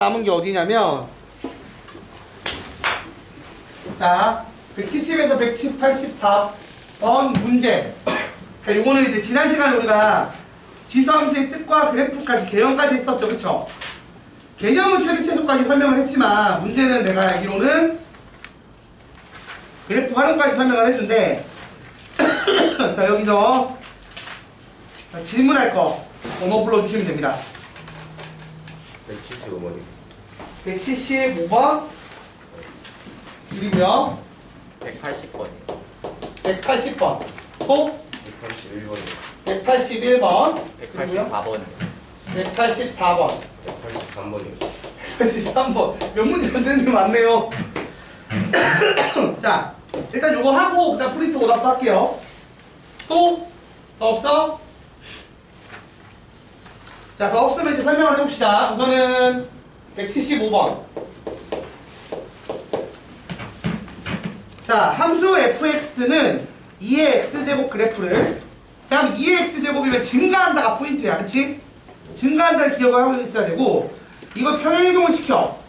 남은 게 어디냐면, 자, 170에서 184번 문제. 자, 요거는 이제 지난 시간에 우리가 지수함수의 뜻과 그래프까지 개념까지 했었죠, 그쵸? 개념은 최대 최소까지 설명을 했지만 문제는 내가 알기로는 그래프 활용까지 설명을 했는데 자, 여기서 질문할 거 번호 불러주시면 됩니다. 175번이요. 175번 그리고요 180번이요. 180번 또 181번이요. 181번 그리고요 184번이요. 184번 183번이요. 183번 몇 문제 안 되는 게 많네요. 자, 일단 요거 하고 그다음 프린트 오답도 할게요. 또? 더 없어? 자, 더 없으면 이제 설명을 해봅시다. 우선은 175번. 자, 함수 fx는 2의 x제곱 그래프를, 그냥 2의 x제곱이면 증가한다가 포인트야, 그치? 증가한다를 기억을 하고 있어야 되고, 이걸 평행이동을 시켜.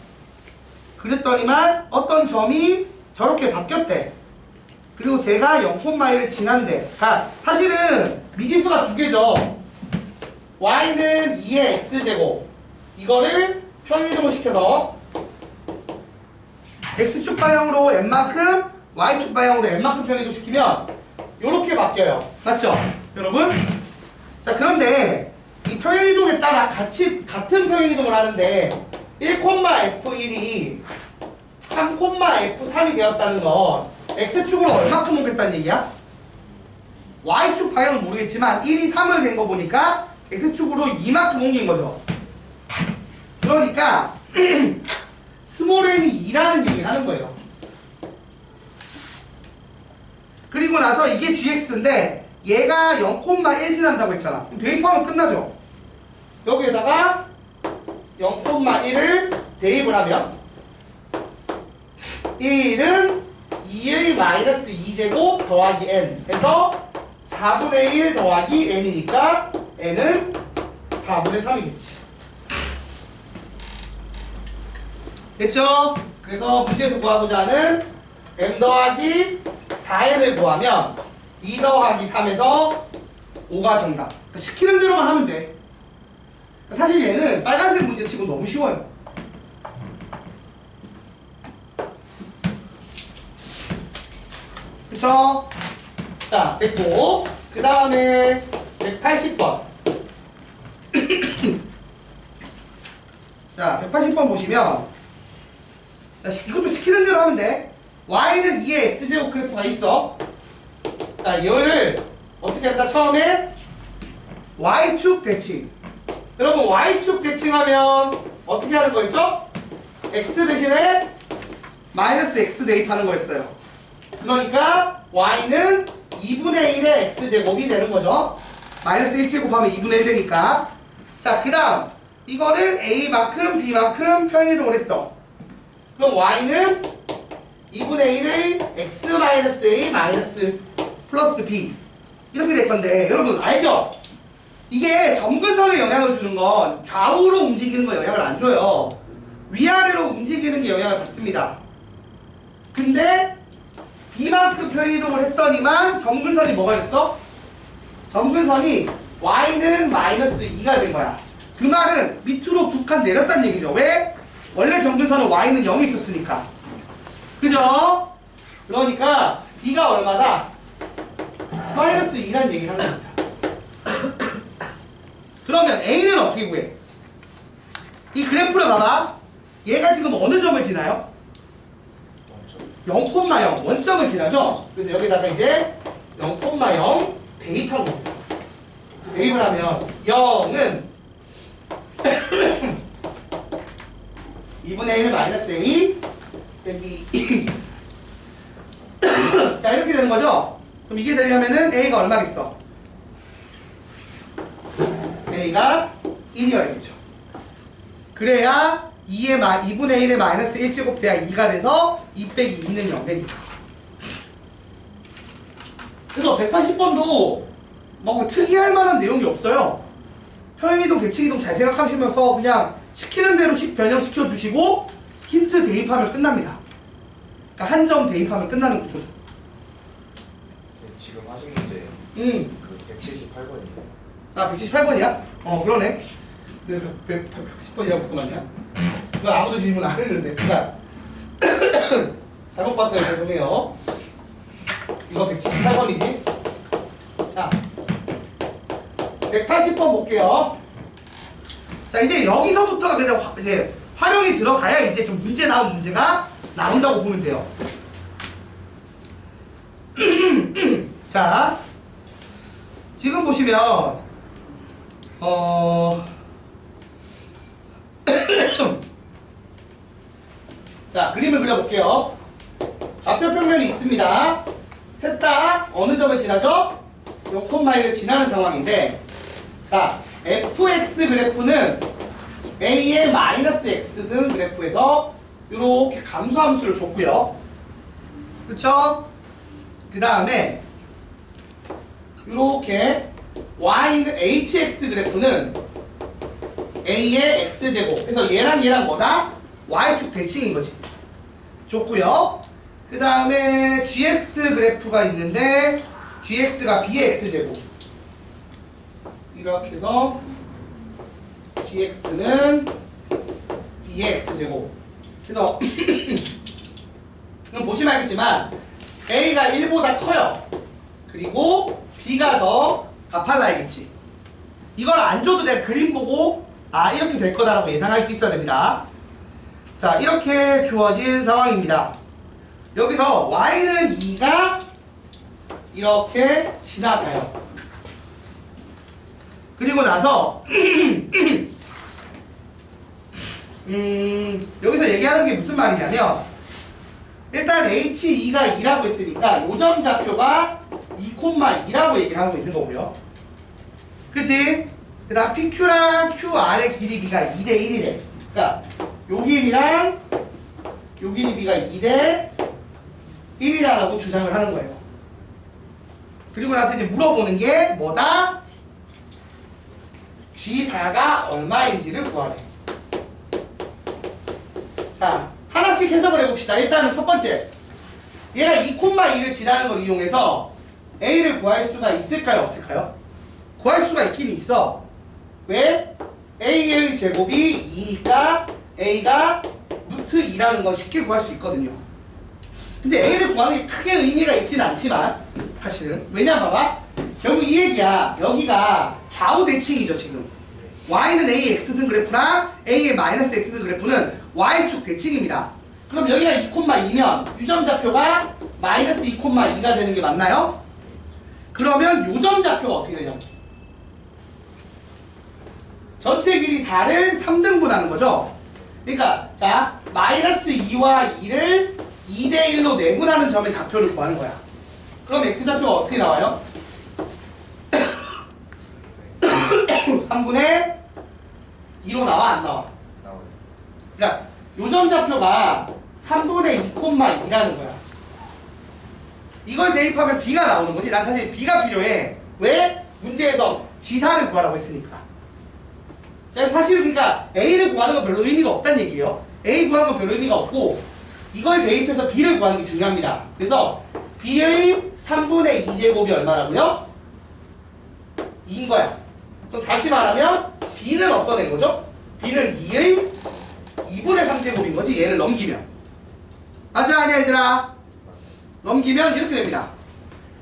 그랬더니만 어떤 점이 저렇게 바뀌었대. 그리고 제가 0,1을 지난대. 자, 사실은 미지수가 두 개죠. y는 2의 x제곱. 이거를 평행이동을 시켜서 x축 방향으로 n만큼, y축 방향으로 n만큼 평행이동 시키면 요렇게 바뀌어요. 맞죠? 여러분? 자, 그런데 이 평행이동에 따라 같은 평행이동을 하는데 1,f1이 3,f3이 되었다는 건 x축으로 얼마큼 옮겼다는 얘기야? y축 방향은 모르겠지만 1이 3을 된 거 보니까 x축으로 이만큼 옮긴 거죠. 그러니까 스몰 m이 2라는 얘기를 하는 거예요. 그리고 나서 이게 gx인데 얘가 0,1 지난다고 했잖아. 그럼 대입하면 끝나죠. 여기에다가 0,1을 대입을 하면 1은 2의 마이너스 2제곱 더하기 n 해서 4분의 1 더하기 n이니까 n은 4분의 3이겠지. 됐죠? 그래서 문제에서 구하고자 하는 m 더하기 4n을 구하면 2 더하기 3에서 5가 정답. 그러니까 시키는 대로만 하면 돼. 사실 얘는 빨간색 문제 치고 너무 쉬워요. 그쵸? 자, 됐고 그 다음에 180번 자, 180번 보시면 자, 이것도 시키는 대로 하면 돼. y는 2의 x제곱 그래프가 있어. 자, 이거를 어떻게 한다? 처음에 y축 대칭. 여러분 y축 대칭하면 어떻게 하는 거였죠? x 대신에 마이너스 x 대입하는 거였어요. 그러니까 y는 2분의 1의 x제곱이 되는 거죠. 마이너스 1제곱하면 2분의 1 되니까. 자, 그 다음 이거를 a만큼 b만큼 평행이동을 했어. 그럼 y는 2분의 1의 x 마이너스 a 마이너스 플러스 b 이렇게 될 건데 여러분 알죠? 이게 점근선에 영향을 주는 건 좌우로 움직이는 거 영향을 안 줘요. 위아래로 움직이는 게 영향을 받습니다. 근데 b만큼 평행이동을 했더니만 점근선이 뭐가 됐어? 점근선이 y는 마이너스 2가 된 거야. 그 말은 밑으로 두 칸 내렸다는 얘기죠. 왜? 원래 점근선은 y는 0이 있었으니까. 그죠? 그러니까 b가 얼마다? 마이너스 2란 얘기를 하는 겁니다. 그러면 a는 어떻게 구해? 이 그래프를 봐봐. 얘가 지금 어느 점을 지나요? 0,0 원점을 지나죠? 그래서 여기다가 이제 0,0 대입한 겁니다. 대입을 하면 0은 2분의 1 마이너스 a 빼기 2 자, 이렇게 되는 거죠? 그럼 이게 되려면은 a가 얼마겠어? a가 1이어야겠죠. 그래야 2분의 1의 마이너스 1제곱 돼야 2가 돼서 2 빼기 2는 0 되니까. 그래서 180번도 뭐 특이할 만한 내용이 없어요. 평행이동, 대칭이동 잘 생각하시면서 그냥 시키는 대로씩 변형시켜 주시고 힌트 대입하면 끝납니다. 그러니까 한 점 대입하면 끝나는 구조죠. 지금 하신 문제 그 178번이에요. 아 178번이야? 그러네. 110번이라고 무슨 말이야? 그거 아무도 질문 안 했는데. 그러니까 잘못 봤어요. 죄송해요. 이거 178번이지. 자 180번 볼게요. 자 이제 여기서부터가 이제 활용이 들어가야 이제 좀 문제 나온 문제가 나온다고 보면 돼요. 자 지금 보시면 자 그림을 그려볼게요. 좌표 평면이 있습니다. 셋 다 어느 점을 지나죠? 요 콤마를 지나는 상황인데, 자 fx 그래프는 a의 마이너스 x승 그래프에서 이렇게 감소함수를 줬고요. 그쵸? 그 다음에 이렇게 y는 hx 그래프는 a의 x제곱, 그래서 얘랑 뭐다? y축 대칭인 거지. 줬고요. 그 다음에 gx 그래프가 있는데 gx가 b의 x제곱, 이렇게 해서 gx는 b의 x제곱. 그래서 그럼 보시면 알겠지만 a가 1보다 커요. 그리고 b가 더 가팔라이겠지. 이걸 안 줘도 내가 그림 보고 이렇게 될 거다라고 예상할 수 있어야 됩니다. 자 이렇게 주어진 상황입니다. 여기서 y는 2가 이렇게 지나가요. 그리고 나서 여기서 얘기하는 게 무슨 말이냐면, 일단 h2가 2라고 했으니까 요점 좌표가 2,2라고 얘기를 하고 있는 거고요. 그치? 그 다음 PQ랑 QR의 길이 B가 2대 1이래. 그러니까 요 길이랑 요 길이 B가 2대 1이라고 주장을 하는 거예요. 그리고 나서 이제 물어보는 게 뭐다? G4가 얼마인지를 구하래. 자, 하나씩 해석을 해봅시다. 일단은 첫 번째, 얘가 2,2를 지나는 걸 이용해서 A를 구할 수가 있을까요? 없을까요? 구할 수가 있긴 있어. 왜? A의 제곱이 2니까 A가 루트 2라는 건 쉽게 구할 수 있거든요. 근데 A를 구하는 게 크게 의미가 있지는 않지만 사실은, 왜냐면 봐봐, 결국 이 얘기야. 여기가 좌우 대칭이죠 지금. y는 a의 x승 그래프랑 a의 마이너스 x승 그래프는 y축 대칭입니다. 그럼 여기가 2,2면 유점 좌표가 마이너스 2,2가 되는 게 맞나요? 그러면 요점 좌표가 어떻게 되냐고. 전체 길이 4를 3등분하는 거죠. 그러니까 자 마이너스 2와 2를 2대 1로 내분하는 점의 좌표를 구하는 거야. 그럼 x좌표가 어떻게 나와요? 3분의 2로 나와 안 나와? 나와요. 그러니까 요점 좌표가 3분의 2,2라는 거야. 이걸 대입하면 b가 나오는 거지. 난 사실 b가 필요해. 왜? 문제에서 G4를 구하라고 했으니까. 자, 사실은 그러니까 a를 구하는 건 별로 의미가 없다는 얘기예요. a 구하는 건 별로 의미가 없고 이걸 대입해서 b를 구하는 게 중요합니다. 그래서 b의 3분의 2제곱이 얼마라고요? 2인 거야. 그럼 다시 말하면 b는 어떤 애인 거죠? b는 2의 2분의 3제곱인 거지. 얘를 넘기면. 맞아 아니야 얘들아? 넘기면 이렇게 됩니다.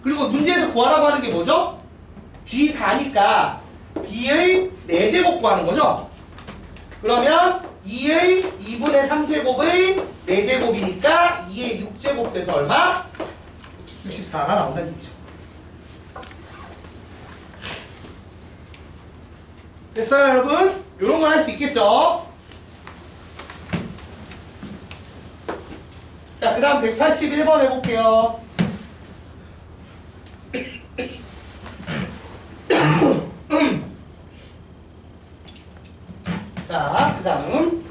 그리고 문제에서 구하라고 하는 게 뭐죠? G4니까 b의 4제곱 구하는 거죠? 그러면 2의 2분의 3제곱의 4제곱이니까 2의 6제곱 돼서 얼마? 64가 나온다는 얘기죠. 됐어요 여러분? 요런 건 할 수 있겠죠? 자, 그 다음 181번 해볼게요. 자, 그 다음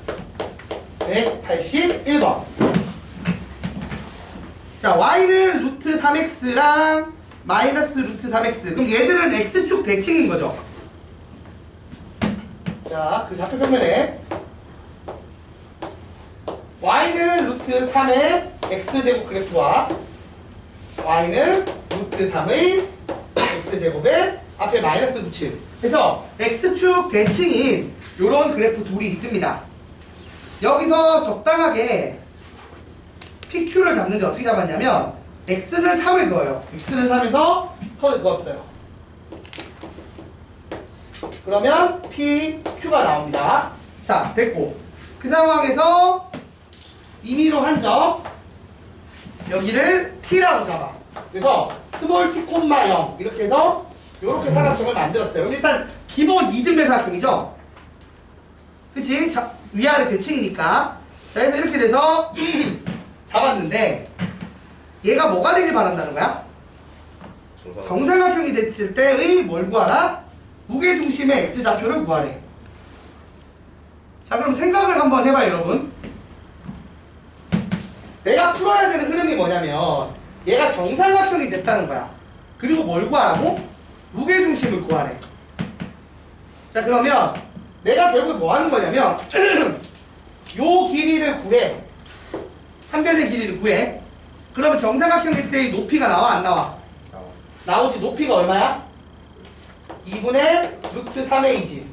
181번. 자, y는 루트 3x랑 마이너스 루트 3x. 그럼 얘들은 x축 대칭인 거죠. 자, 그 좌표 평면에 y는 루트 3의 x제곱 그래프와 y는 루트 3의 x제곱에 앞에 마이너스 붙임. 그래서 x축 대칭인 요런 그래프 둘이 있습니다. 여기서 적당하게 PQ를 잡는데 어떻게 잡았냐면 x는 3을 그어요. x는 3에서 선을 그었어요. 그러면 PQ가 나옵니다. 자, 됐고 그 상황에서 임의로 한 점 여기를 T라고 잡아. 그래서 스몰 t, 0 이렇게 해서 이렇게 삼각형을 만들었어요. 여기 일단 기본 이등변 삼각형이죠. 그치? 자, 위아래 대칭이니까. 자, 그래서 이렇게 돼서 잡았는데 얘가 뭐가 되길 바란다는 거야? 정삼각형이 됐을 때의 뭘 구하라? 무게중심의 x좌표를 구하래. 자, 그럼 생각을 한번 해봐요, 여러분. 내가 풀어야 되는 흐름이 뭐냐면 얘가 정삼각형이 됐다는 거야. 그리고 뭘 구하라고? 무게중심을 구하래. 자, 그러면 내가 결국 뭐 하는 거냐면 요 길이를 구해. 삼변의 길이를 구해. 그러면 정삼각형일 때의 높이가 나와 안 나와? 나오지. 높이가 얼마야? 2분의 루트 3a지.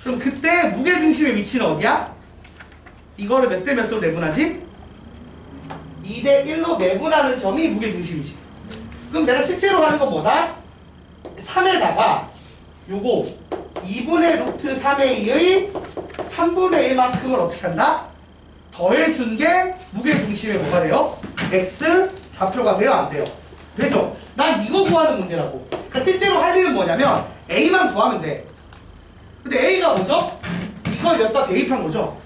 그럼 그때 무게중심의 위치는 어디야? 이거를 몇 대 몇으로 내분하지? 2대 1로 내분하는 점이 무게중심이지. 그럼 내가 실제로 하는 건 뭐다? 3에다가 요거 2분의 루트 3a의 3분의 1만큼을 어떻게 한다? 더해준 게 무게중심의 뭐가 돼요? x 좌표가 돼요? 안 돼요? 되죠? 난 이거 구하는 문제라고. 그러니까 실제로 할 일은 뭐냐면 a만 구하면 돼. 근데 a가 뭐죠? 이걸 여기다 대입한 거죠.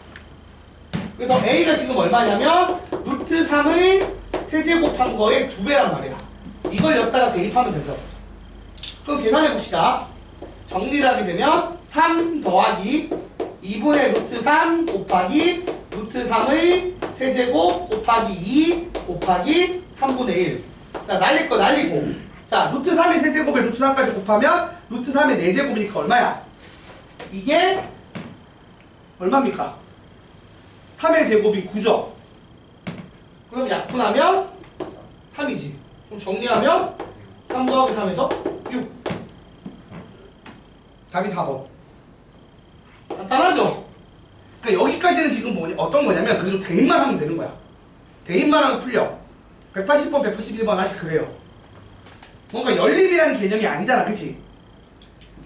그래서 a가 지금 얼마냐면 루트 3의 세제곱한 거의 2배란 말이야. 이걸 여기다가 대입하면 된다고. 그럼 계산해 봅시다. 정리를 하게 되면 3 더하기 2분의 루트 3 곱하기 루트 3의 세제곱 곱하기 2 곱하기 3분의 1. 자, 날릴 거 날리고. 자, 루트 3의 세제곱에 루트 3까지 곱하면 루트 3의 4제곱이니까 얼마야? 이게 얼마입니까? 3의 제곱이 9죠? 그럼 약분하면 3이지. 그럼 정리하면 3 더하기 3에서 6. 답이 4번. 간단하죠? 그러니까 여기까지는 지금 뭐냐, 어떤 거냐면 그래도 대입만 하면 되는 거야. 대입만 하면 풀려. 180번, 181번 아직 그래요. 뭔가 연립이라는 개념이 아니잖아, 그치?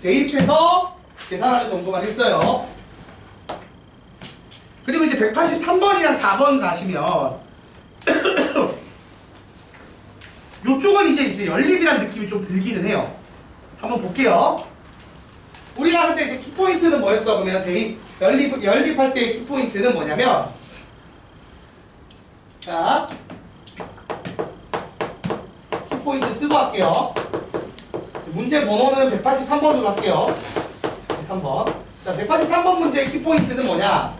대입해서 계산하는 정도만 했어요. 그리고 이제 183번이랑 4번 가시면 요쪽은 이제 연립이라는 느낌이 좀 들기는 해요. 한번 볼게요. 우리가 근데 이제 키포인트는 뭐였어? 그러면 대입, 연립할 때의 키포인트는 뭐냐면, 자, 키포인트 쓰고 할게요. 문제 번호는 183번으로 할게요. 3번. 자, 183번 문제의 키포인트는 뭐냐?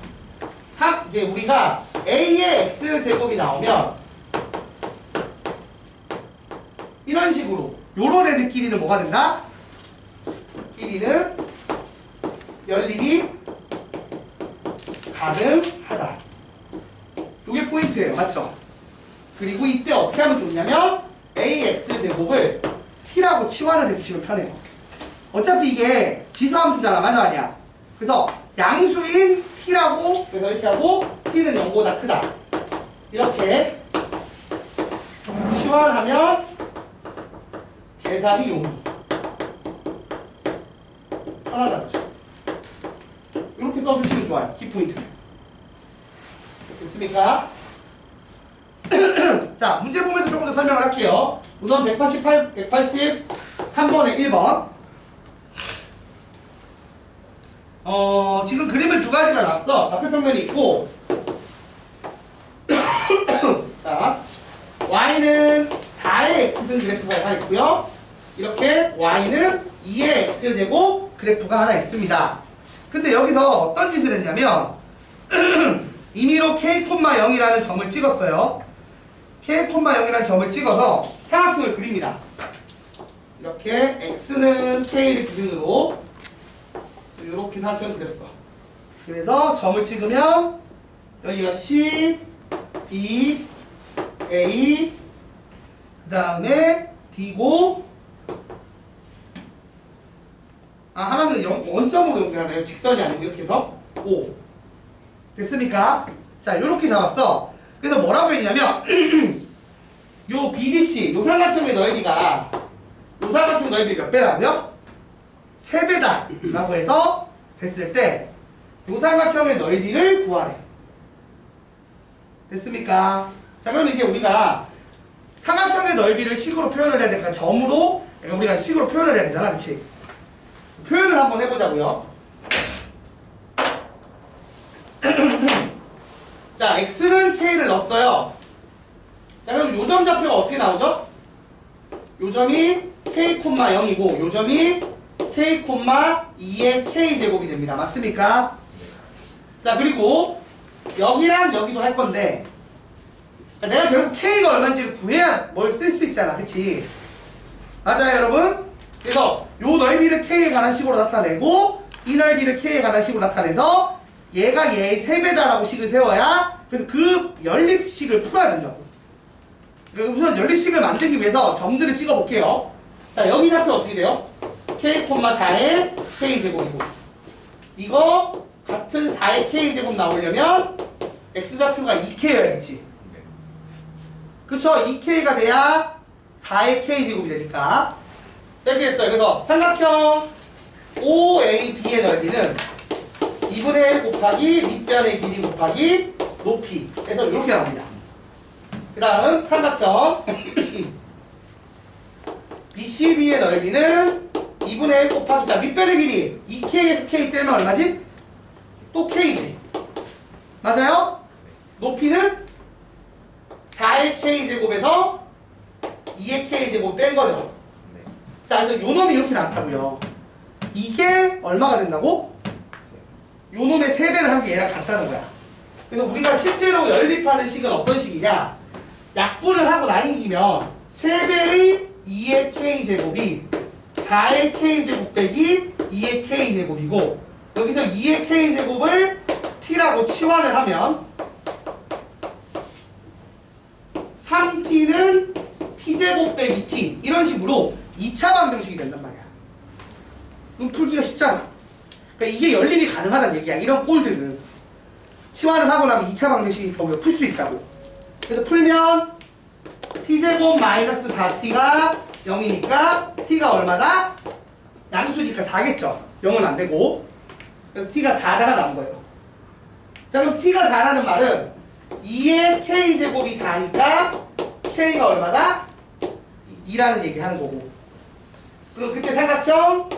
이제 우리가 a의 x제곱이 나오면 이런 식으로 요런 애들 끼리는 뭐가 된다? 끼리는 연립이 가능하다. 요게 포인트예요. 맞죠? 그리고 이때 어떻게 하면 좋냐면 ax제곱을 t라고 치환을 해주시면 편해요. 어차피 이게 지수함수잖아. 맞아 아니야? 그래서 양수인 t라고 그래서 이렇게 하고 t는 0보다 크다. 이렇게 치환하면 계산이 용이 편하다. 그렇죠? 이렇게 써주시면 좋아요. 키포인트를. 됐습니까? 자, 문제 보면서 조금 더 설명을 할게요. 우선 183번의 1번. 지금 그림을 두 가지가 나왔어. 좌표평면이 있고 자, y는 4의 x승 그래프가 하나 있고요. 이렇게 y는 2의 x제곱 그래프가 하나 있습니다. 근데 여기서 어떤 짓을 했냐면 임의로 k,0이라는 점을 찍었어요. k,0이라는 점을 찍어서 삼각형을 그립니다. 이렇게 x는 k를 기준으로 이렇게 삼각형을 그렸어. 그래서 점을 찍으면 여기가 C, B, A, 그 다음에 D고, 하나는 원점으로 연결하네요. 직선이 아니고 이렇게 해서 O. 됐습니까? 자, 요렇게 잡았어. 그래서 뭐라고 했냐면 요 BDC, 요 삼각형의 넓이가 요 삼각형 넓이 몇 배라고요? 3배다 라고 해서 됐을 때 요 삼각형의 넓이를 구하래. 됐습니까? 자, 그럼 이제 우리가 삼각형의 넓이를 식으로 표현을 해야 되니까 점으로 우리가 식으로 표현을 해야 되잖아. 그치? 표현을 한번 해보자고요. 자, x는 k를 넣었어요. 자, 그럼 요점 좌표가 어떻게 나오죠? 요점이 k, 0이고 요점이 k, 2의 k제곱이 됩니다. 맞습니까? 자, 그리고 여기랑 여기도 할 건데 내가 결국 k가 얼마인지를 구해야 뭘 쓸 수 있잖아. 그치? 맞아요, 여러분? 그래서 요 넓이를 k에 관한 식으로 나타내고 이 넓이를 k에 관한 식으로 나타내서 얘가 얘의 3배다라고 식을 세워야 그래서 그 연립식을 풀어야 된다고. 그러니까 우선 연립식을 만들기 위해서 점들을 찍어 볼게요. 자, 여기 좌표 어떻게 돼요? k, 4의 k제곱이고 이거 같은 4의 k제곱 나오려면 x좌표가 2k여야겠지. 그쵸? 2k가 돼야 4의 k제곱이 되니까. 자, 이렇게 됐어요. 그래서 삼각형 OAB의 넓이는 2분의 1 곱하기 밑변의 길이 곱하기 높이 해서 이렇게 나옵니다. 그 다음 삼각형 BCD의 넓이는 2분의 1 곱하기 자 밑변의 길이 2K에서 K 빼면 얼마지? 또 K지. 맞아요? 높이는 4의 K제곱에서 2의 K제곱 뺀 거죠. 자, 그래서 요 놈이 이렇게 나왔다고요. 이게 얼마가 된다고? 요 놈의 3배를 한 게 얘랑 같다는 거야. 그래서 우리가 실제로 연립하는 식은 어떤 식이냐? 약분을 하고 나뉘면 3배의 2의 K제곱이 4의 K제곱 빼기 2의 K제곱이고 여기서 2의 K제곱을 T라고 치환을 하면 3T는 T제곱 빼기 T 이런 식으로 2차 방정식이 된단 말이야. 그럼 풀기가 쉽잖아. 그러니까 이게 연립이 가능하다는 얘기야. 이런 꼴들은 치환을 하고 나면 2차 방정식이 풀 수 있다고. 그래서 풀면 t제곱 마이너스 4t가 0이니까 t가 얼마다? 양수니까 4겠죠. 0은 안 되고. 그래서 t가 4가 나온 거예요. 자, 그럼 t가 4라는 말은 2의 k제곱이 4니까 k가 얼마다? 2라는 얘기 하는 거고. 그럼 그때 삼각형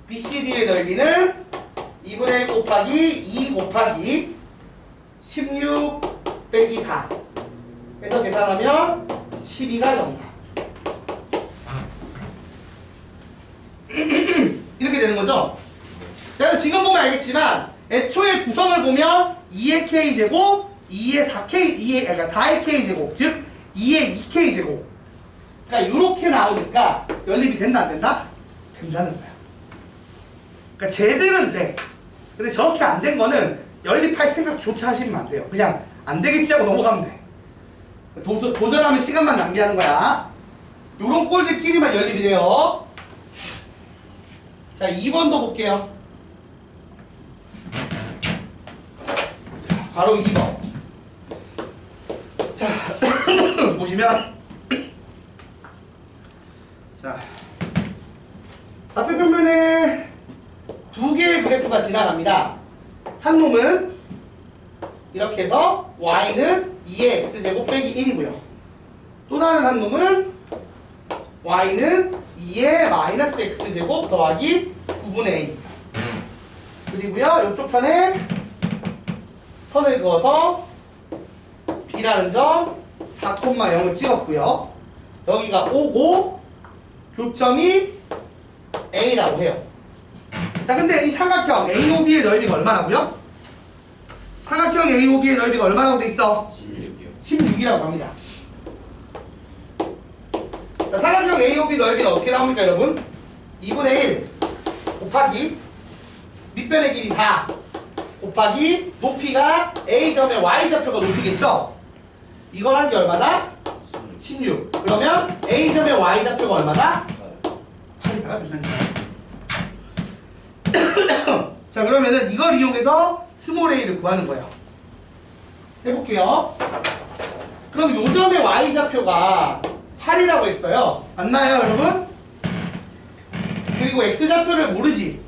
BCD의 넓이는 2분의 1 곱하기 2 곱하기 16 빼기 4 해서 계산하면 12가 정답. 이렇게 되는 거죠. 그래서 지금 보면 알겠지만 애초에 구성을 보면 2의 k제곱 2의 4k 그러니까 4의 k제곱 즉 2의 2k제곱 그러니까 이렇게 나오니까 연립이 된다 안 된다? 된다는 거야. 그러니까 쟤들은 돼. 근데 저렇게 안 된 거는 연립할 생각조차 하시면 안 돼요. 그냥 안 되겠지 하고 넘어가면 돼. 도전하면 시간만 낭비하는 거야. 요런 꼴들끼리만 연립이 돼요. 자, 2번도 볼게요. 자, 바로 2번. 자, 보시면 자, 좌표 평면에 두 개의 그래프가 지나갑니다. 한 놈은 이렇게 해서 y는 2의 x제곱 빼기 1이고요. 또 다른 한 놈은 y는 2의 마이너스 x제곱 더하기 9분의 a 그리고요 이쪽 편에 선을 그어서 b라는 점 4,0을 찍었고요. 여기가 5고 교점이 a라고 해요. 자, 근데 이 삼각형 AOB의 넓이가 얼마라고요? 삼각형 AOB의 넓이가 얼마라고 돼 있어? 16이라고 합니다. 자, 삼각형 AOB 넓이는 어떻게 나옵니까, 여러분? 2분의 1 곱하기 밑변의 길이 4 곱하기 높이가 A점의 Y좌표가 높이겠죠? 이걸 한 게 얼마다? 16. 그러면 A점의 Y좌표가 얼마다? 8이다가 된다니까. 자, 그러면은 이걸 이용해서 스몰 a를 구하는 거예요. 해볼게요. 그럼 요점의 Y좌표가 8이라고 했어요. 맞나요, 여러분? 그리고 X좌표를 모르지.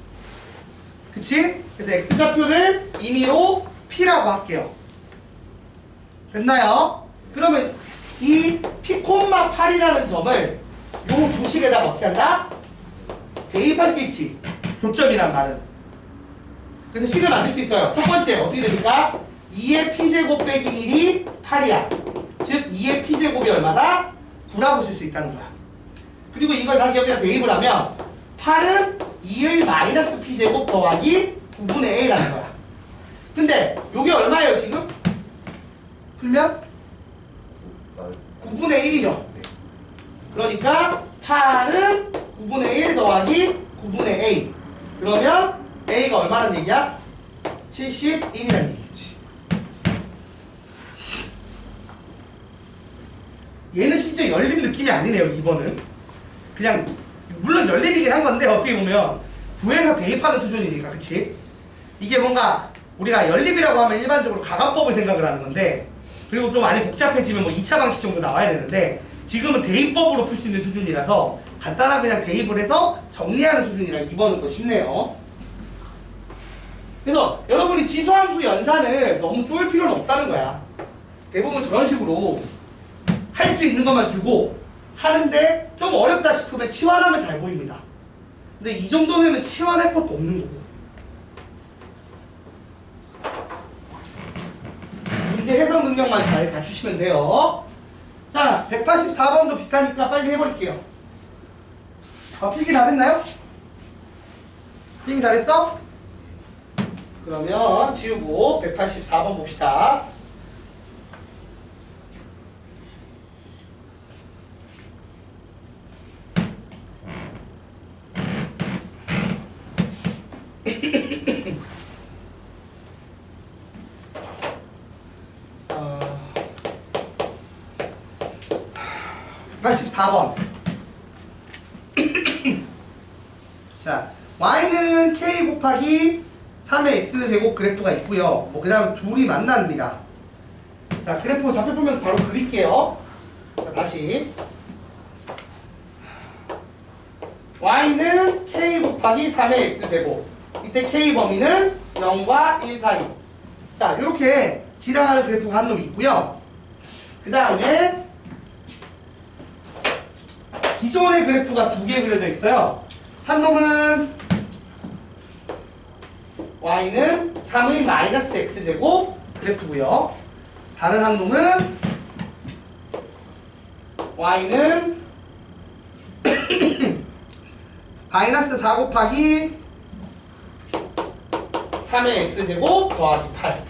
그치? 그래서 X좌표를 임의로 P라고 할게요. 됐나요? 그러면 이 P,8이라는 점을 요 도식에다가 어떻게 한다? 대입할 수 있지. 교점이란 말은. 그래서 식을 만들 수 있어요. 첫 번째 어떻게 됩니까? 2의 P제곱 빼기 1이 8이야. 즉 2의 P제곱이 얼마다? 9라고 쓸 수 있다는 거야. 그리고 이걸 다시 여기다 대입을 하면 8은 2의 마이너스 P제곱 더하기 9분의 A라는 거야. 근데 요게 얼마예요 지금? 풀면? 9분의 1이죠. 그러니까 8은 9분의 1 더하기 9분의 A. 그러면 A가 얼마란 얘기야? 71이라는 얘기지. 얘는 심지어 열림 느낌이 아니네요. 2번은 그냥 물론 열림이긴 한 건데 어떻게 보면 구해서 대입하는 수준이니까. 그치? 이게 뭔가 우리가 연립이라고 하면 일반적으로 가각법을 생각을 하는 건데, 그리고 좀 많이 복잡해지면 뭐 2차 방식 정도 나와야 되는데 지금은 대입법으로 풀 수 있는 수준이라서 간단하게 그냥 대입을 해서 정리하는 수준이라 2번은 더 쉽네요. 그래서 여러분이 지수함수 연산을 너무 쪼일 필요는 없다는 거야. 대부분 저런 식으로 할 수 있는 것만 주고 하는데 좀 어렵다 싶으면 치환하면 잘 보입니다. 근데 이 정도는 치환할 것도 없는 거고. 문제 해석 능력만 잘 갖추시면 돼요. 자, 184번도 비슷하니까 빨리 해버릴게요. 필기 다 됐나요? 필기 다 됐어? 그러면 지우고 184번 봅시다. 어... 184번. 자, y는 k 곱하기 3의 x제곱 그래프가 있고요. 그 다음 둘이 만납니다. 자, 그래프 좌표 보면 바로 그릴게요. 자, 다시 y는 k 곱하기 3의 x제곱. 이때 k 범위는 0과 1 사이. 자, 이렇게 지나가는 그래프가 한 놈이 있고요. 그 다음에 기존의 그래프가 두 개 그려져 있어요. 한 놈은 y는 3의 마이너스 x제곱 그래프고요. 다른 한 놈은 y는 마이너스 4 곱하기 3의 x제곱 더하기 8.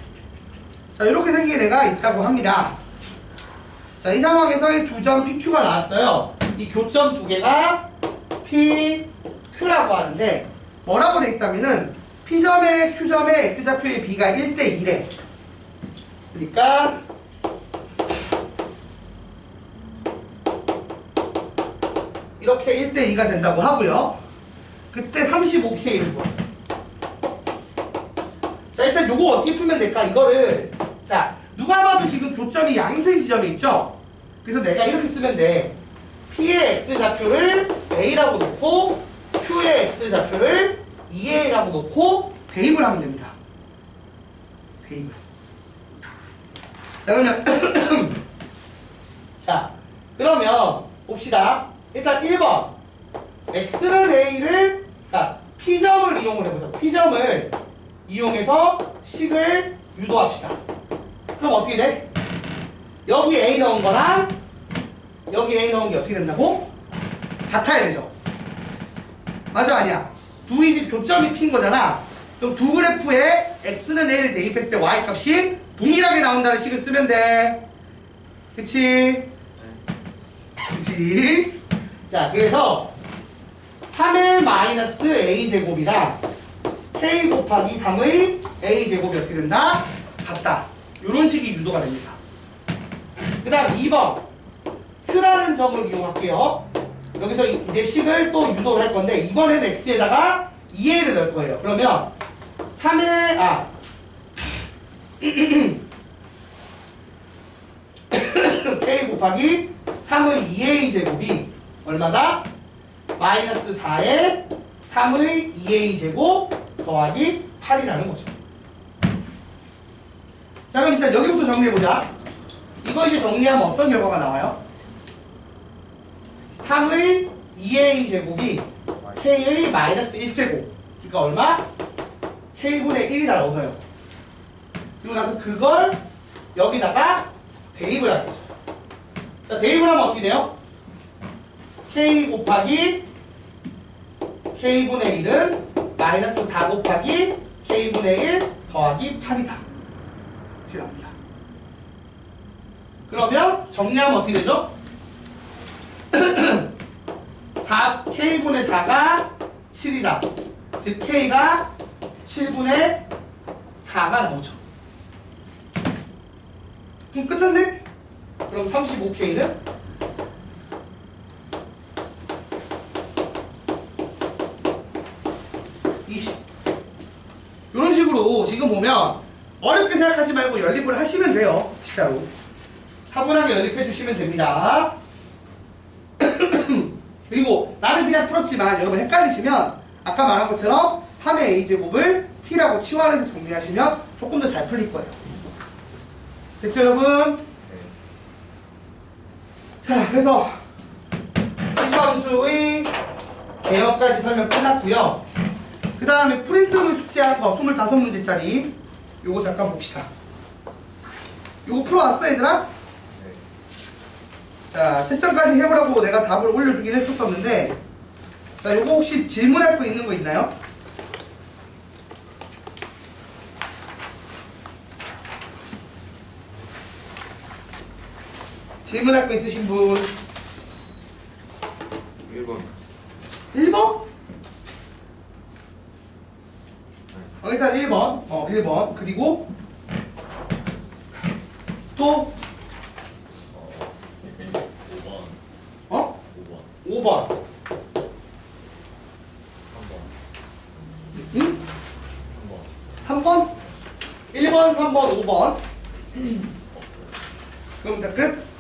자, 이렇게 생긴 애가 있다고 합니다. 자, 이 상황에서 이 두 점 PQ가 나왔어요. 이 교점 두 개가 PQ라고 하는데 뭐라고 돼 있다면은 P점에 Q점의 X좌표의 B가 1대1에, 그러니까 이렇게 1대2가 된다고 하고요. 그때 35K를 구해요. 자, 일단 요거 어떻게 풀면 될까? 이거를, 자, 누가 봐도 지금 교점이 양수의 지점에 있죠? 그래서 내가 이렇게 쓰면 돼. P의 X좌표를 A라고 놓고 Q의 X좌표를 2A라고 놓고 대입을 하면 됩니다. 대입을. 자, 그러면 자, 그러면 봅시다. 일단 1번 X는 A를, 그러니까 P점을 이용을 해보자. P점을 이용해서 식을 유도합시다. 그럼 어떻게 돼? 여기 A 넣은 거랑 여기 A 넣은 게 어떻게 된다고? 같아야 되죠. 맞아, 아니야? 둘이 지금 교점이 P인 거잖아. 그럼 두 그래프에 X는 A를 대입했을 때 Y 값이 동일하게 나온다는 식을 쓰면 돼. 그치? 그치? 자, 그래서 3의 마이너스 A제곱이랑 K 곱하기 3의 a제곱이 어떻게 된다? 같다. 이런 식이 유도가 됩니다. 그 다음 2번 q라는 점을 이용할게요. 여기서 이제 식을 또 유도를 할 건데 이번에는 x에다가 2a를 넣을 거예요. 그러면 3의 k 곱하기 3의 2a 제곱이 얼마다? 마이너스 4의 3의 2a 제곱 더하기 8이라는 거죠. 자, 그럼 일단 여기부터 정리해보자. 이거 이제 정리하면 어떤 결과가 나와요? 3의 2a 제곱이 k의 마이너스 1제곱. 그러니까 얼마? k분의 1이 다 나오서요. 그리고 나서 그걸 여기다가 대입을 하겠죠. 자, 대입을 하면 어떻게 돼요? k 곱하기 k분의 1은 마이너스 4 곱하기 k분의 1 더하기 8이다. 이렇게 나옵니다. 그러면 정리하면 어떻게 되죠? 4k분의 4가 7이다. 즉 k가 7분의 4가 나오죠. 그럼 끝났네? 그럼 35k는? 이런 식으로 지금 보면 어렵게 생각하지 말고 연립을 하시면 돼요. 진짜로 차분하게 연립해 주시면 됩니다. 그리고 나는 그냥 풀었지만 여러분 헷갈리시면 아까 말한 것처럼 3의 a제곱을 t라고 치환해서 정리하시면 조금 더 잘 풀릴 거예요. 됐죠 여러분? 자, 그래서 시험수의 개혁까지 설명 끝났고요. 그 다음에 프린트물 숙제한 거 25문제짜리 요거 잠깐 봅시다. 요거 풀어왔어 얘들아? 자, 채점까지 해보라고 내가 답을 올려주긴 했었는데 자, 요거 혹시 질문할 거 있는 거 있나요? 질문할 거 있으신 분? 1번. 1번? 일단 1번. 1번. 그리고 또 5번. 5번. 3번. 응? 3번? 1번, 3번, 5번. 그럼 다 끝?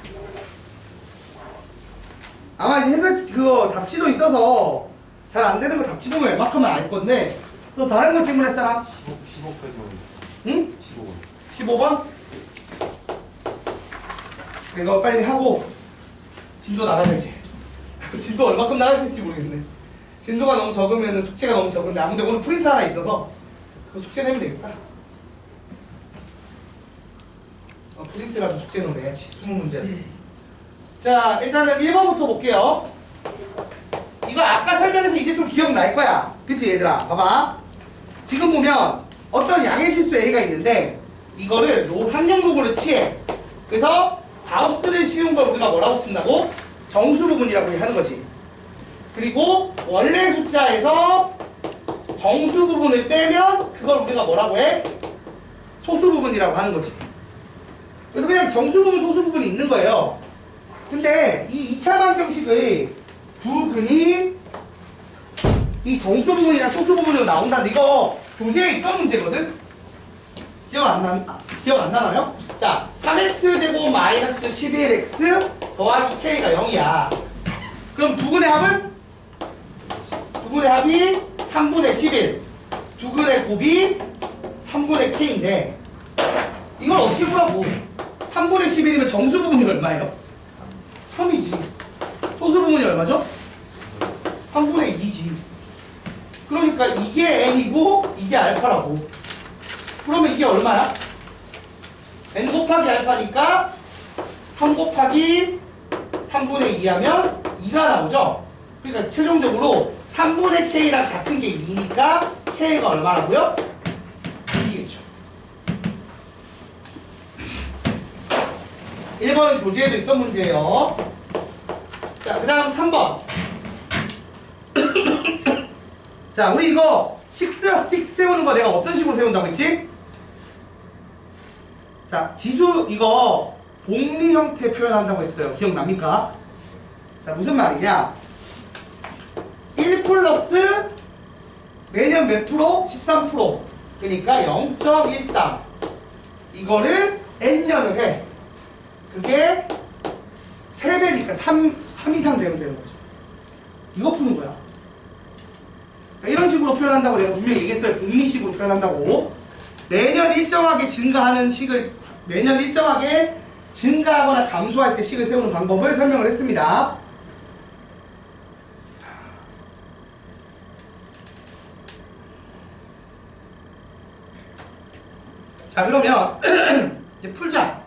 아마 이제 해설 그거 답지도 있어서 잘 안 되는 거 답지 보면 웬만하면 알 건데 또 다른 거 질문할 사람? 15까지만. 응? 15번. 15번? 이거 빨리 하고 진도 나가야지. 진도 얼마큼 나갈 수 있을지 모르겠네. 진도가 너무 적으면 숙제가 너무 적은데 아무데 오늘 프린트 하나 있어서 그거 숙제 내면 되겠다. 프린트라도 숙제는 내야지. 20문제는. 자, 일단은 1번부터 볼게요. 이거 아까 설명해서 이제 좀 기억날 거야. 그치 얘들아? 봐봐. 지금 보면 어떤 양의 실수 A가 있는데 이거를 함량분모를 취해. 그래서 가우스를 씌운 걸 우리가 뭐라고 쓴다고? 정수 부분이라고 하는 거지. 그리고 원래 숫자에서 정수 부분을 떼면 그걸 우리가 뭐라고 해? 소수 부분이라고 하는 거지. 그래서 그냥 정수 부분, 소수 부분이 있는 거예요. 근데 이 2차 방정식의 두 근이 이 정수 부분이랑 소수 부분으로 나온다는데 이거 교재에 있던 문제거든? 기억 안 나나요? 자, 3x제곱 마이너스 11x 더하기 k가 0이야. 그럼 두 근의 합은? 두 근의 합이 3분의 11. 두 근의 곱이 3분의 k인데 이걸 어떻게 보라고? 3분의 11이면 정수 부분이 얼마예요? 3이지. 소수 부분이 얼마죠? 3분의 2지. 그러니까 이게 n이고 이게 알파라고. 그러면 이게 얼마야? n 곱하기 알파니까 3 곱하기 3분의 2 하면 2가 나오죠? 그러니까 최종적으로 3분의 k랑 같은 게 2니까 k가 얼마라고요? 2겠죠. 1번은 교재에도 있던 문제예요. 자, 그 다음 3번. 자, 우리 이거 식 세우는 거 내가 어떤 식으로 세운다고 했지? 자, 지수 이거 복리 형태 표현한다고 했어요. 기억납니까? 자, 무슨 말이냐? 1 플러스 매년 몇 프로? 13%. 그러니까 0.13. 이거를 n년을 해. 그게 3배니까 3 이상 되면 되는 거죠. 이거 푸는 거야. 그러니까 이런 식으로 표현한다고 내가 분명히 얘기했어요. 복리식으로 표현한다고. 매년 일정하게 증가하는 식을, 매년 일정하게 증가하거나 감소할 때 식을 세우는 방법을 설명을 했습니다. 자, 그러면 이제 풀자.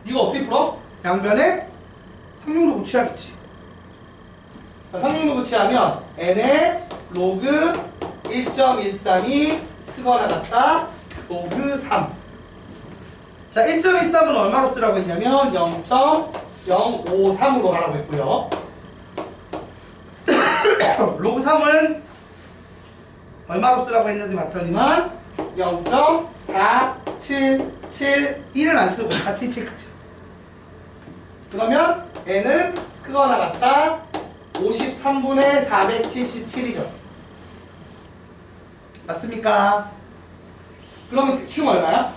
이거 어떻게 풀어? 양변에 상용로그 취하겠지. 자, 상용로그 취하면 n의 로그 1.13이 크거나 같다 로그 3. 자, 1.13은 얼마로 쓰라고 했냐면 0.053으로 하라고 했고요. 로그 3은 얼마로 쓰라고 했는지 봤더니만 0.4771은 안 쓰고 477까지. 그러면 n은 크거나 같다 53분의 477이죠. 맞습니까? 그러면 대충 얼마야?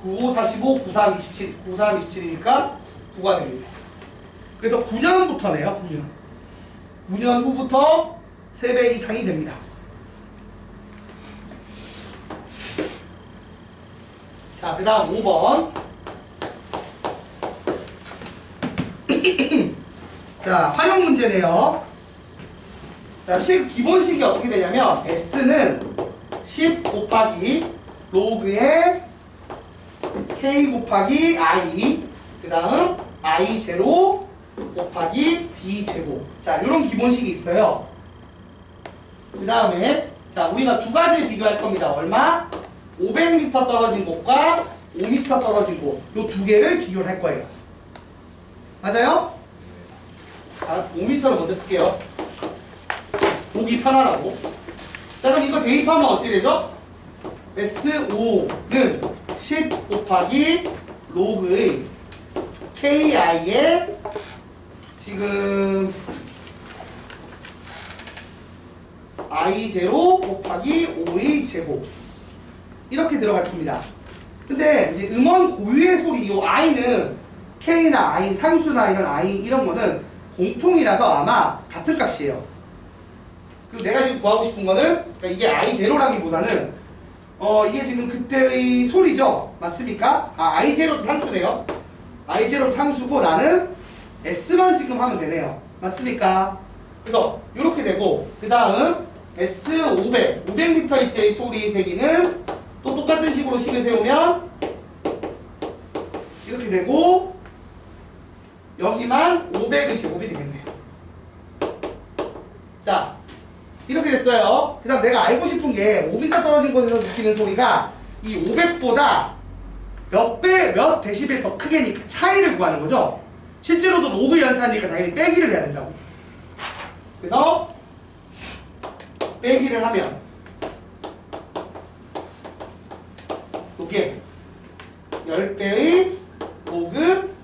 95, 45, 93, 27, 93, 27이니까 9가 됩니다. 그래서 9년부터네요, 9년. 9년 후부터 3배 이상이 됩니다. 자, 그 다음 5번. 자, 활용 문제네요. 자, 기본식이 어떻게 되냐면 S는 10 곱하기 로그의 K 곱하기 I, 그 다음 I 제로 곱하기 D 제곱. 자, 이런 기본식이 있어요. 그 다음에 자, 우리가 두 가지를 비교할 겁니다. 얼마? 500m 떨어진 곳과 5m 떨어진 곳. 요 두 개를 비교를 할 거예요. 맞아요? 자, 5m를 먼저 쓸게요. 보기 편하라고. 자, 그럼 이거 대입하면 어떻게 되죠? S5는 10 곱하기 로그의 KI의 지금 I0 곱하기 5의 제곱. 이렇게 들어갈 겁니다. 근데 이제 음원 고유의 소리, 이 I는 K나 I, 상수나 이런 I, 이런 거는 공통이라서 아마 같은 값이에요. 그리고 내가 지금 구하고 싶은 거는, 그러니까 이게 I0라기보다는, 이게 지금 그때의 소리죠? 맞습니까? 아, I0도 상수네요. I0도 상수고 나는 S만 지금 하면 되네요. 맞습니까? 그래서 이렇게 되고, 그 다음 S500, 500m일 때의 소리 세기는 또 똑같은 식으로 식을 세우면 이렇게 되고, 여기만 500의 제곱이 되겠네요. 자, 이렇게 됐어요. 그 다음 내가 알고 싶은 게 5m 떨어진 곳에서 느끼는 소리가 이 500보다 몇 데시벨 더 크게니까 차이를 구하는 거죠. 실제로도 로그 연산이니까 당연히 빼기를 해야 된다고. 그래서 빼기를 하면 이게 10배의 로그.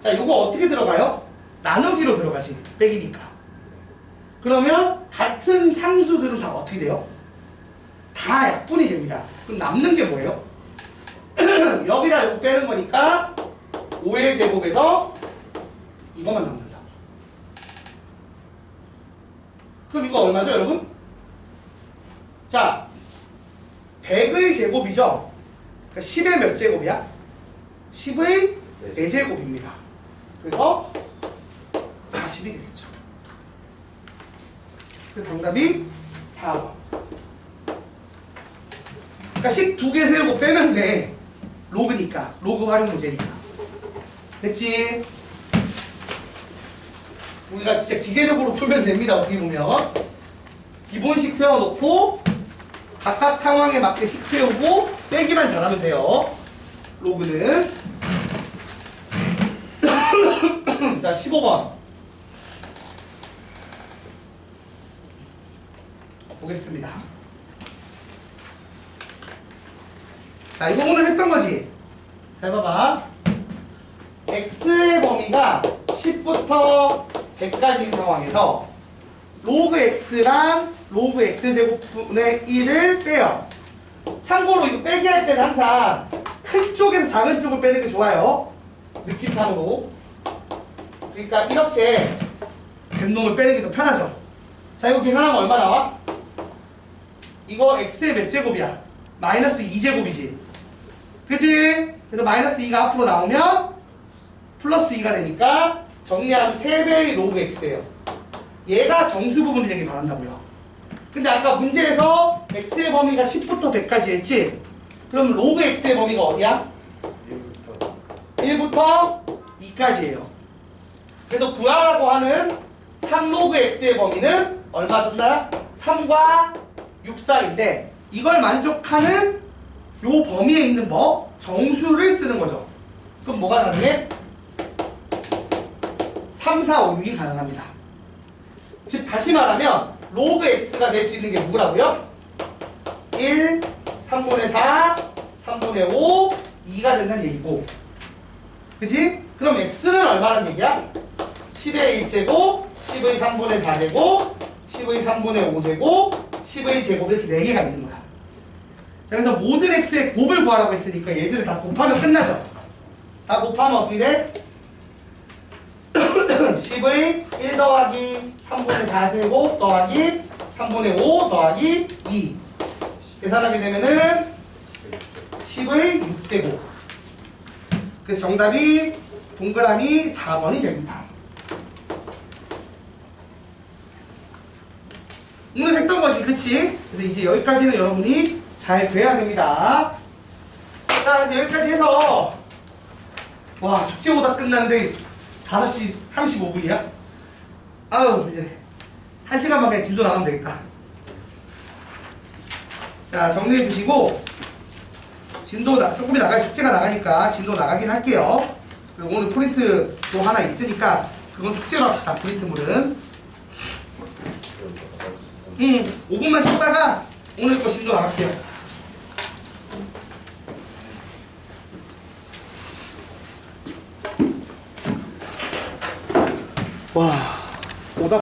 자, 요거 어떻게 들어가요? 나누기로 들어가지. 빼기니까. 그러면 같은 상수들은 다 어떻게 돼요? 다 약분이 됩니다. 그럼 남는 게 뭐예요? 여기다 요거 빼는 거니까 5의 제곱에서 이것만 남는다. 그럼 이거 얼마죠, 여러분? 자, 100의 제곱이죠? 그러니까 10의 몇 제곱이야? 10의 4제곱입니다. 그래서 40이 되겠죠. 그 정답이 4번. 그러니까 식 두 개 세우고 빼면 돼. 로그니까. 로그 활용 문제니까. 됐지? 우리가 진짜 기계적으로 풀면 됩니다. 어떻게 보면. 기본식 세워놓고 각각 상황에 맞게 식 세우고 빼기만 잘하면 돼요. 로그는. 자, 15번. 보겠습니다. 자, 이거 오늘 했던 거지. 잘 봐봐. x의 범위가 10부터 100까지인 상황에서 로그 x랑 로그 x제곱분의 1을 빼요. 참고로 이거 빼기 할 때는 항상 큰 쪽에서 작은 쪽을 빼는 게 좋아요. 느낌상으로. 그러니까 이렇게 된 놈을 빼는 게 더 편하죠. 자, 이거 계산하면 얼마 나와? 이거 x의 몇 제곱이야? 마이너스 2제곱이지. 그치? 그래서 마이너스 2가 앞으로 나오면 플러스 2가 되니까 정리하면 3배의 로그 x예요. 얘가 정수 부분을 얘기 말한다고요. 근데 아까 문제에서 x의 범위가 10부터 100까지 했지? 그럼 로그 x의 범위가 어디야? 1부터 2까지예요. 그래서 구하라고 하는 3로그 x의 범위는 얼마 된다? 3과 6 사이인데 이걸 만족하는 요 범위에 있는 뭐? 정수를 쓰는 거죠. 그럼 뭐가 가능해? 3, 4, 5, 6이 가능합니다. 즉 다시 말하면 로그 x가 될 수 있는 게 누구라고요? 1, 3분의 4, 3분의 5, 2가 된다는 얘기고, 그치? 그럼 x는 얼마란 얘기야? 10의 1제곱, 10의 3분의 4제곱, 10의 3분의 5제곱, 10의 제곱 이렇게 4개가 있는 거야. 자, 그래서 모든 x의 곱을 구하라고 했으니까 얘들을 다 곱하면 끝나죠. 다 곱하면 어떻게 돼? 10의 1 더하기 3분의 4제곱 더하기 3분의 5 더하기 2 계산하게 되면은 10의 6제곱. 그래서 정답이 동그라미 4번이 됩니다. 오늘 했던 거지, 그치? 그래서 이제 여기까지는 여러분이 잘 돼야 됩니다. 자, 이제 여기까지 해서 와, 숙제 오다 끝났는데 5시 35분이야? 아유, 이제 1시간만 그냥 진도 나가면 되겠다. 자, 정리해 주시고 진도 조금이 나갈 숙제가 나가니까 진도 나가긴 할게요. 그리고 오늘 프린트도 하나 있으니까 그건 숙제로 합시다. 프린트물은 5분만 쉬었다가 오늘 거 진도 나갈게요. 와.